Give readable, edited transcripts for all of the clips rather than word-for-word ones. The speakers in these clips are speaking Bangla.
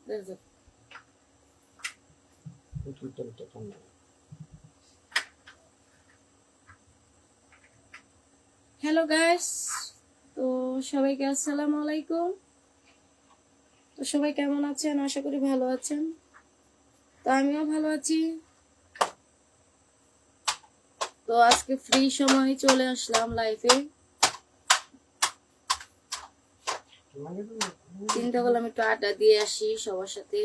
হ্যালো গাইস, তো সবাইকে আসসালামু আলাইকুম। তো সবাই কেমন আছেন? আশা করি ভালো আছেন। তো আমিও ভালো আছি। তো আজকে ফ্রি সময় চলে আসলাম লাইফে। চিন্তা করলাম একটু আড্ডা দিয়ে আসি সবার সাথে।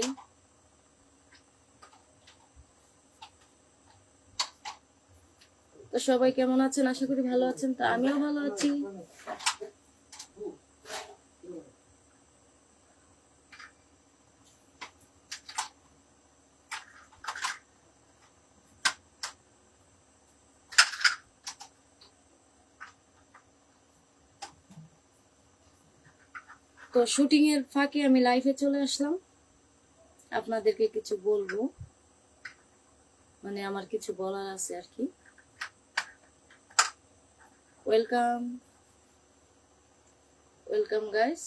তো সবাই কেমন আছেন? আশা করি ভালো আছেন। তো আমিও ভালো আছি। তো শুটিং এর ফাঁকে আমি লাইফে চলে আসলাম, আপনাদেরকে কিছু বলবো, মানে আমার কিছু বলার আছে আর কি। Welcome welcome guys.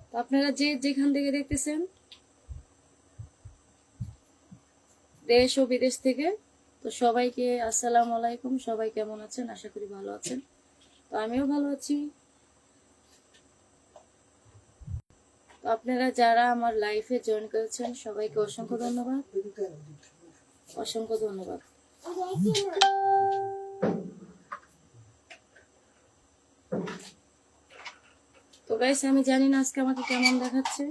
তো আপনারা যে যেখান থেকে দেখতেছেন, দেশ ও বিদেশ থেকে, তো সবাইকে আসসালামু আলাইকুম। সবাই কেমন আছেন? আশা করি ভালো আছেন। তো আমিও ভালো আছি। তো আপনারা যারা আমার লাইফে জয়েন করেছেন সবাইকে অসংখ্য ধন্যবাদ, অসংখ্য ধন্যবাদ। তো গাইস, আমি জানি না আজকে আমাকে কেমন দেখাচ্ছে।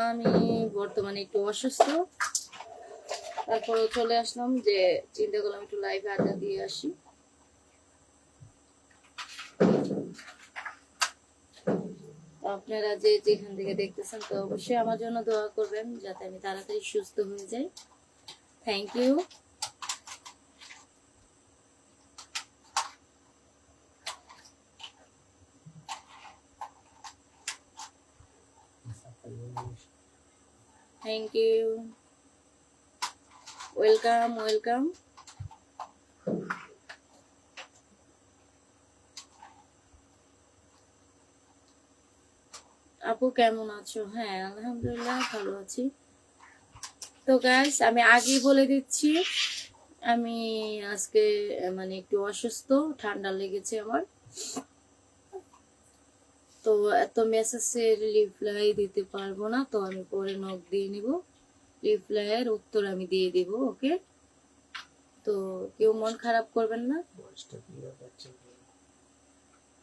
আমি বর্তমানে একটু অসুস্থ, তারপরে চলে আসলাম, যে চিন্তা করলাম একটু লাইভে আড্ডা দিয়ে আসি। আপনারা যে যেখান থেকে দেখতেছেন, তো অবশ্যই আমার জন্য দোয়া করবেন যাতে আমি তাড়াতাড়ি সুস্থ হয়ে যাই। Thank you. Thank you. Welcome welcome. আপু কেমন আছো? হ্যাঁ, আলহামদুলিল্লাহ ভালো আছি। তো গাইস, আমি আগেই বলে দিচ্ছি, আমি আজকে মানে একটু অসুস্থ, ঠান্ডা লেগেছে আমার। তো এত মেসেজের রিপ্লাই দিতে পারবো না, তো আমি পরে নক দিয়ে নিব, রিপ্লাইয়ের উত্তর আমি দিয়ে দিব। ওকে? তো কেউ মন খারাপ করবেন না।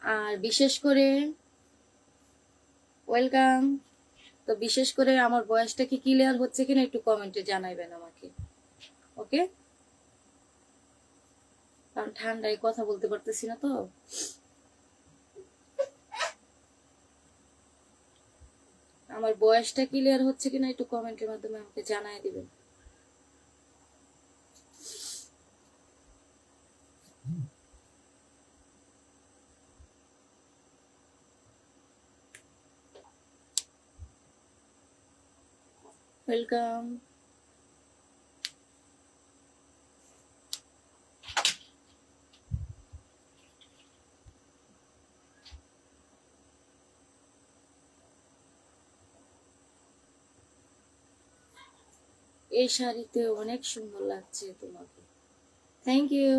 আর বিশেষ করে ওয়েলকাম। তো বিশেষ করে আমার ভয়েসটা কি ক্লিয়ার হচ্ছে কিনা একটু কমেন্টে জানাইবেন আমাকে। ওকে? কারণ ঠান্ডায় কথা বলতে পারতেছি না। তো আমার ভয়েসটা ক্লিয়ার হচ্ছে কিনা একটু কমেন্টের মাধ্যমে আমাকে জানাই দিবেন। ওয়েলকাম। এই শাড়িতে অনেক সুন্দর লাগছে তোমাকে। Thank you.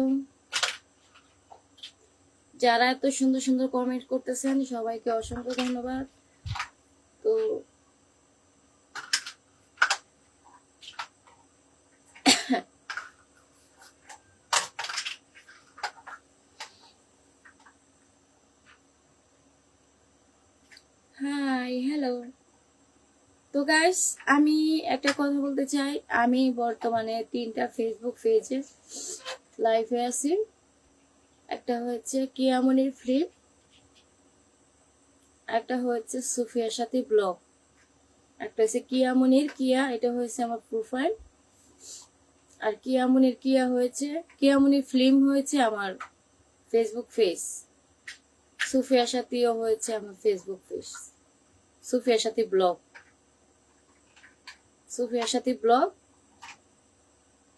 যারা এত সুন্দর সুন্দর কমেন্ট করতেছেন সবাইকে অসংখ্য ধন্যবাদ। তো হাই, হ্যালো। তো গাইস, আমি একটা কথা বলতে চাই। আমি বর্তমানে 3টা ফেসবুক পেজে লাইভে আছি। একটা হচ্ছে কিয়ামনির ফ্লিপ, একটা হচ্ছে সুফিয়ার সাথে ব্লগ, একটা হচ্ছে কিয়ামনির কিয়া, এটা হয়েছে আমার প্রোফাইল। আর কিয়ামনির কিয়া হয়েছে, কিয়ামনির ফিল্ম হয়েছে আমার ফেসবুক পেজ। সুফিয়ার সাথেও হয়েছে আমার ফেসবুক পেজ, সুফিয়ার সাথে ব্লগ, সুফিয়ার সাথে ব্লগ।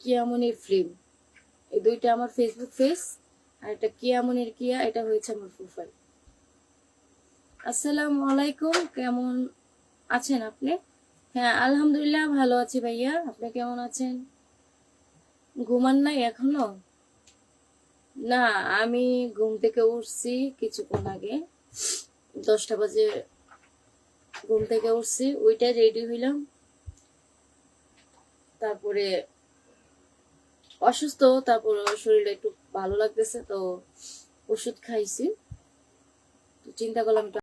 কিয়ামনির ফিল্ম, এই দুইটা আমার ফেসবুক পেজ। আর একটা কিয়ামনির কিয়া, এটা হয়েছে আমার প্রোফাইল। আসসালামু আলাইকুম, কেমন আছেন আপনি? হ্যাঁ আলহামদুলিল্লাহ ভালো আছি ভাইয়া, আপনি কেমন আছেন? ঘুমান নাই এখনো? না, আমি ঘুম থেকে উঠছি কিছুক্ষণ আগে, 10টা বাজে ঘুম থেকে উঠছি, ওইটাই রেডি হইলাম। তারপরে অসুস্থ, তারপর শরীরটা একটু ভালো লাগতেছে তো ওষুধ খাইছি, তো চিন্তা করলাম একটু